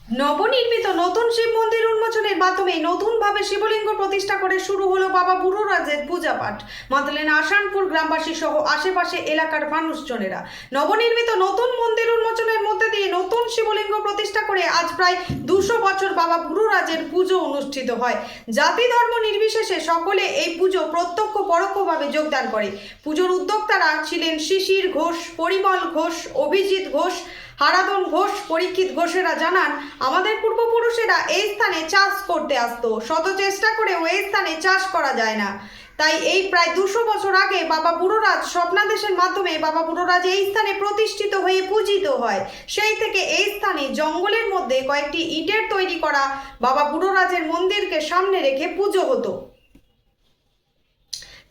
নবনির্মিত নতুন শিব মন্দির উন্মোচনের মাধ্যমে নতুনভাবে শিবলিঙ্গ প্রতিষ্ঠা করে শুরু হলো বাবা বুড়োরাজের পূজা পাঠ। মাতলেন আসানপুর গ্রামবাসী সহ আশেপাশে এলাকার মানুষজনেরা। নবনির্মিত নতুন মন্দির উন্মোচনের মধ্যে দিয়ে নতুন শিবলিঙ্গ প্রতিষ্ঠা করে আজ প্রায় 200 বছর বাবা বুড়োরাজের পুজো অনুষ্ঠিত হয়। জাতি ধর্ম নির্বিশেষে সকলে এই পুজো প্রত্যক্ষ পরোক্ষভাবে যোগদান করে। পুজোর উদ্যোক্তারা ছিলেন শিশির ঘোষ, পরিমল ঘোষ, অভিজিৎ ঘোষ, হারাধন ঘোষ, পরীক্ষিত ঘোষেরা জানান, আমাদের পূর্বপুরুষেরা এই স্থানে চাষ করতে আসতো, শত চেষ্টা করেও এই স্থানে চাষ করা যায় না। তাই এই প্রায় 200 বছর আগে বাবা বুড়োরাজ স্বপ্নাদেশের মাধ্যমে বাবা বুড়োরাজ এই স্থানে প্রতিষ্ঠিত হয়ে পূজিত হয়। সেই থেকে এই স্থানে জঙ্গলের মধ্যে কয়েকটি ইটের তৈরি করা বাবা বুড়োরাজের মন্দিরকে সামনে রেখে পুজো হতো।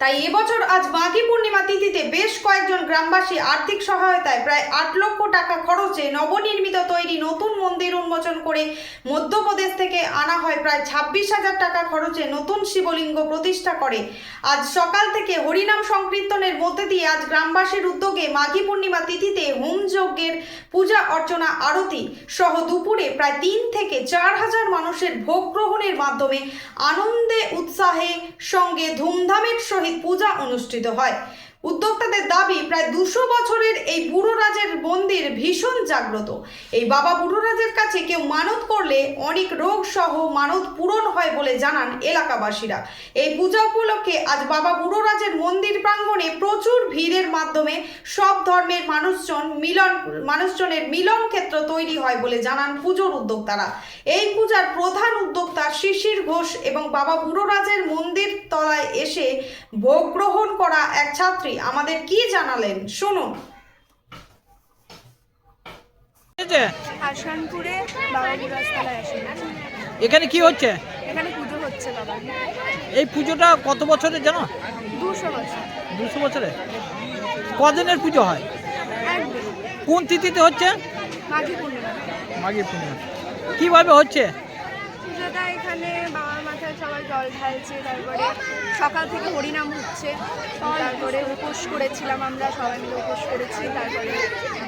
তাই এবছর আজ মাঘী পূর্ণিমা তিথিতে বেশ কয়েকজন গ্রামবাসী আর্থিক সহায়তায় প্রায় 8 লক্ষ টাকা খরচে নবনির্মিত তৈরি নতুন মন্দির উন্মোচন করে মধ্যপ্রদেশ থেকে আনা হয় প্রায় 26,000 টাকা খরচে নতুন শিবলিঙ্গ প্রতিষ্ঠা করে। আজ সকাল থেকে হরিনাম সংকীর্তনের মধ্যে দিয়ে আজ গ্রামবাসীর উদ্যোগে মাঘী পূর্ণিমা তিথিতে হোম যজ্ঞের পূজা অর্চনা, আরতি সহ দুপুরে প্রায় 3 থেকে 4,000 মানুষের ভোগ গ্রহণের মাধ্যমে আনন্দে উৎসাহে সঙ্গে ধুমধামের সহিত পূজা অনুষ্ঠিত হয়। উদ্যোক্তাদের দাবি, প্রায় 200 বছরের এই বুড়োরাজের মন্দির ভীষণ জাগ্রত। এই বাবা বুড়োরাজের কাছে কেউ মানত করলে অনেক রোগ সহ মানত পূরণ হয় বলে জানান এলাকাবাসীরা। এই পূজা উপলক্ষে আজ বাবা বুড়োরাজের মন্দির প্রাঙ্গণে প্রচুর ভিড়ের মাধ্যমে সব ধর্মের মানুষজনের মিলন ক্ষেত্র তৈরি হয় বলে জানান পুজোর উদ্যোক্তারা। এই পূজার প্রধান উদ্যোক্তা শিশির ঘোষ এবং বাবা বুড়োরাজের মন্দির তলায় এসে ভোগ গ্রহণ করা এক ছাত্রী আমাদের কি জানালেন, শুনুন। আসানপুরে বাবা বুড়াস্তলায় আসে। এখানে কি হচ্ছে? এখানে পুজো হচ্ছে বাবা। এই পুজোটা কত বছরের জানো? 200 বছর। 200 বছরে কদিনের পুজো হয়? একদিন। কোন তিথিতে হচ্ছে? মাঘী পূর্ণিমা। মাঘী পূর্ণিমা। কিভাবে হচ্ছে পুজোটা? এখানে বাবার মাথায় সবাই জল ঢালছে, তারপরে সকাল থেকে হরিনাম হচ্ছে, তারপরে উপোস করেছিলাম, আমরা সবাই মিলে উপোস করেছি, তারপরে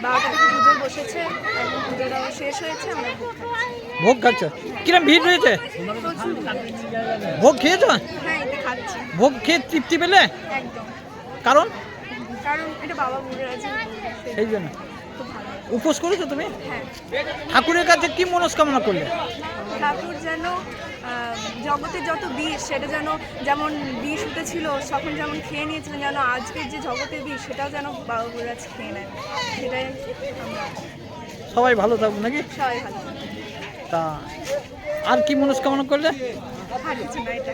12টা থেকে পুজো বসেছে, এখন পুজোটা শেষ হয়েছে, আমরা ভোগ খাচ্ছি। ভোগ খাচ্ছ? কিরম ভিড় রয়েছে? প্রচুর। ভোগ খেয়েছো? হ্যাঁ, এটা খাচ্ছি। ভোগ খেয়ে তৃপ্তি পেলে? একদম। কারণ এটা বাবা বুড়ারাজের সেই জন্য খুব ভালো। উপোস করেছো তুমি? হ্যাঁ। ঠাকুরের কাছে কি মনস্কামনা করলে? ঠাকুর যেন জগতের যত বিষ, সেটা যেন, যেমন বিষ উঠেছিল তখন যেমন খেয়ে নিয়েছিলেন, যেন আজকের যে জগতের বিষ সেটাও যেন বাবা বুড়ারাজ খেয়ে নেন, সেটাই আমরা সবাই ভালো থাকুক নাকি? সবাই ভালো তা আর কি মনস্কামনা করলে? আর কিছু না। এটা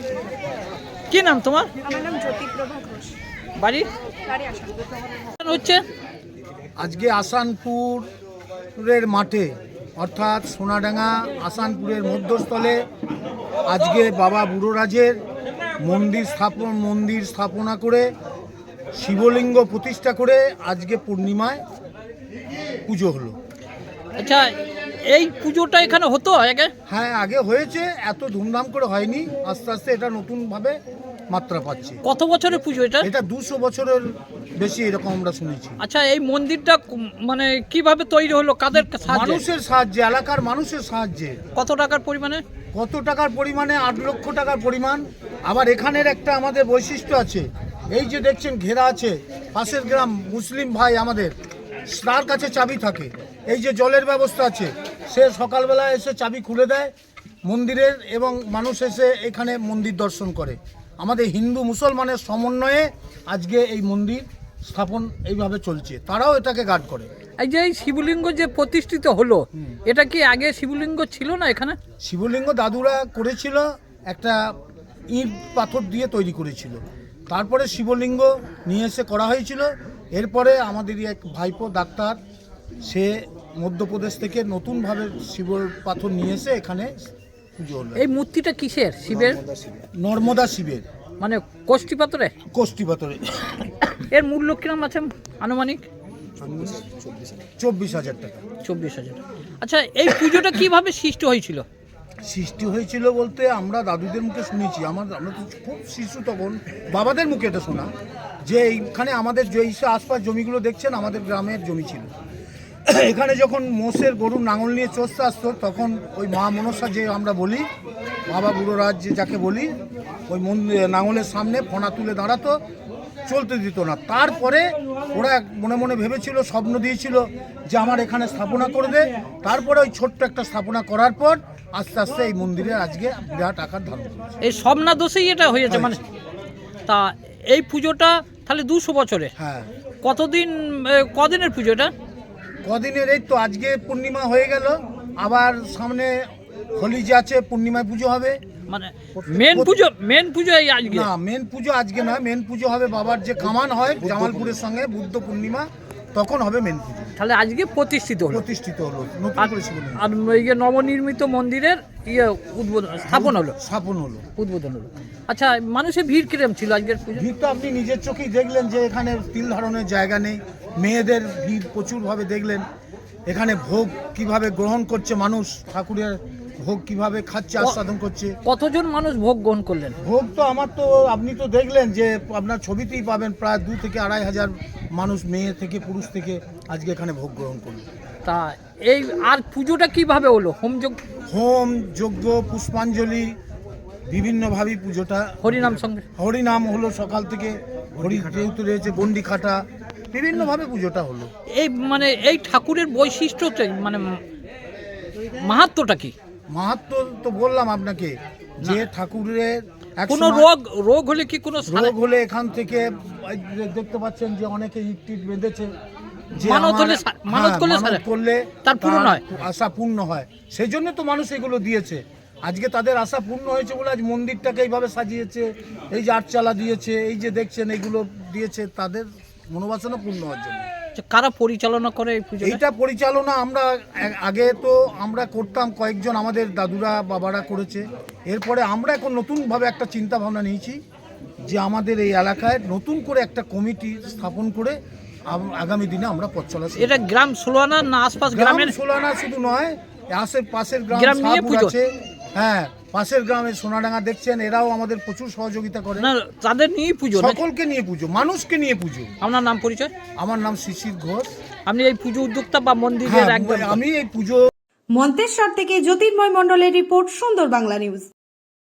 কি নাম তোমার? আমার নাম জ্যোতিপ্রভা ঘোষ। বাড়ি বাড়ি আসানপুর। হচ্ছে আজকে আসানপুরের মাঠে, অর্থাৎ সোনাডাঙ্গা আসানপুরের মধ্যস্থলে আজকে বাবা বুড়োরাজের মন্দির স্থাপনা করে শিবলিঙ্গ প্রতিষ্ঠা করে আজকে পূর্ণিমায় পুজো হলো। আচ্ছা, এই পুজোটা এখানে হতো আগে? হ্যাঁ, আগে হয়েছে, এত ধুমধাম করে হয়নি, আস্তে আস্তে এটা নতুনভাবে মাত্রা পাচ্ছে। কত বছরের পুজো এটা? এটা 200 বছরের বেশি, এরকম আমরা শুনেছি। আচ্ছা, এই মন্দিরটা মানে কিভাবে তৈরি হলো, কাদের সাহায্যে? মানুষের সাহায্যে, এলাকার মানুষের সাহায্যে। কত টাকার পরিমাণে? কত টাকার পরিমাণে? 8 লক্ষ টাকার পরিমাণ। আবার এখানের একটা আমাদের বৈশিষ্ট্য আছে, এই যে দেখছেন ঘেরা আছে, পাশের গ্রাম মুসলিম ভাই আমাদের, তার কাছে চাবি থাকে। এই যে জলের ব্যবস্থা আছে, সে সকালবেলা এসে চাবি খুলে দেয় মন্দিরের, এবং মানুষ এসে এখানে মন্দির দর্শন করে। আমাদের হিন্দু মুসলমানের সমন্বয়ে আজকে এই মন্দির স্থাপন এইভাবে চলছে, তারাও এটাকে গার্ড করে। এই যে এই শিবলিঙ্গ যে প্রতিষ্ঠিত হলো, এটা কি আগে শিবলিঙ্গ ছিল না এখানে? শিবলিঙ্গ দাদুরা করেছিল, একটা ইট পাথর দিয়ে তৈরি করেছিল, তারপরে শিবলিঙ্গ নিয়ে এসে করা হয়েছিল। এরপরে আমাদেরই এক ভাইপো ডাক্তার, সে মধ্যপ্রদেশ থেকে নতুনভাবে শিব পাথর নিয়ে এসে এখানে পুজো হলো। এই মূর্তিটা কিসের? শিবের? নর্মদা শিবের, মানে কোষ্ঠী পাথরে? কোষ্ঠী পাথরে। এর মূল্য কিরম আছে আনুমানিক? 24,000 টাকা। 24,000। আচ্ছা, এই পুজোটা কিভাবে সৃষ্টি হয়েছিল? সৃষ্টি হয়েছিল বলতে আমরা দাদুদের মুখে শুনেছি, আমরা তো খুব শিশু তখন, বাবাদের মুখে এটা শোনা, যে এইখানে আমাদের যে আশপাশ জমিগুলো দেখছেন আমাদের গ্রামের জমি ছিল। এখানে যখন মোষের গরুর নাঙল নিয়ে চষতে আসতো তখন ওই মা মনসা যে আমরা বলি, বাবা বুড়োরাজ যে যাকে বলি, ওই নাঙলের সামনে ফোনা তুলে দাঁড়াতো, চলতে দিত না। তারপরে ওরা মনে মনে ভেবেছিল, স্বপ্ন দিয়েছিল যে আমার এখানে স্থাপনা করে দে। তারপরে ওই ছোট্ট একটা স্থাপনা করার পর আস্তে আস্তে এই মন্দিরে আজকে বিরাট আকার ধারণ করেছে। এই স্বপ্না দোষেই এটা হয়েছে মানে। তা এই পুজোটা তাহলে 200 বছরে, হ্যাঁ। কদিনের পুজো এটা? কদিনের, এই তো আজকে পূর্ণিমা হয়ে গেল, আবার সামনে হোলি যে আছে, পূর্ণিমায় পুজো হবে। মানে মেন পুজো এই আজকে না, মেন পুজো আজকে না, মেন পুজো হবে বাবার যে কামান হয় জামালপুরের সঙ্গে, বুদ্ধ পূর্ণিমা তখন হবে মেন পুজো। তাহলে আজকে প্রতিষ্ঠিত হলো নতুন করে শিবলিঙ্গ। আর এই যে নবনির্মিত মন্দিরের স্থাপন হলো, উদ্বোধন হলো। আচ্ছা, মানুষের ভিড় কিরম ছিল আজকের পুজো? ভিড় তো আপনি নিজের চোখেই দেখলেন যে এখানে তিল ধারণের জায়গা নেই, মেয়েদের ভিড় প্রচুরভাবে দেখলেন। এখানে ভোগ কিভাবে গ্রহণ করছে মানুষ, ঠাকুরের ভোগ কিভাবে খাচ্ছে, আস্বাদন করছে। কতজন মানুষ ভোগ গ্রহণ করলেন? ভোগ তো আপনি তো দেখলেন যে আপনার ছবিতেই পাবেন, প্রায় 2 থেকে 2.5 হাজার মানুষ, মেয়ে থেকে পুরুষ থেকে আজকে এখানে ভোগ গ্রহণ করলো। তা এই আর পুজোটা কিভাবে হলো? হোম যজ্ঞ, পুষ্পাঞ্জলি, বিভিন্নভাবে পুজোটা। হরিনাম হলো সকাল থেকে, হরি যেহেতু রয়েছে, গন্ডি খাটা, বিভিন্নভাবে পুজোটা হলো। এই ঠাকুরের বৈশিষ্ট্যটা মানে মাহাত্ম্যটা কি? মাহাত্ম্য তো বললাম আপনাকে যে ঠাকুরের কোনো রোগ হলে কি কোনো রোগ হলে এখান থেকে দেখতে পাচ্ছেন যে অনেকে ইট বেঁধেছে, যে মানত করলে তার পূর্ণ হয়, আশা পূর্ণ হয়। সেই জন্য তো মানুষ এগুলো দিয়েছে। আজকে তাদের আশা পূর্ণ হয়েছে বলে আজ মন্দিরটাকে এইভাবে সাজিয়েছে, এই যে আটচালা দিয়েছে, এই যে দেখছেন এগুলো দিয়েছে, তাদের মনোবাসনা পূর্ণ হওয়ার জন্য। কারা পরিচালনা করে এই পুজো? এইটা পরিচালনা আগে তো আমরা করতাম, কয়েকজন আমাদের দাদুরা বাবারা করেছে। এরপরে আমরা এখন নতুনভাবে একটা চিন্তা ভাবনা নিয়েছি যে আমাদের এই এলাকায় নতুন করে একটা কমিটি স্থাপন করে আগামী দিনে আমরা পথ চলা। এটা গ্রাম সোলানা না আশপাশ গ্রামের? সোলানা শুধু নয়, পাশের গ্রাম নিয়ে পুজো আছে। হ্যাঁ, পাশের গ্রামে সোনাডাঙ্গা দেখছেন, এরাও আমাদের প্রচুর সহযোগিতা করে। না, তাদের নিয়ে পুজো, সকলকে নিয়ে পুজো, মানুষকে নিয়ে পুজো। আপনার নাম পরিচয়? আমার নাম শিশির ঘোষ। আপনি এই পুজো উদ্যোক্তা বা মন্দিরের একদম? আমি এই পুজো। মন্তেশ্বর থেকে জ্যোতির্ময় মণ্ডলের রিপোর্ট, সুন্দর বাংলা নিউজ।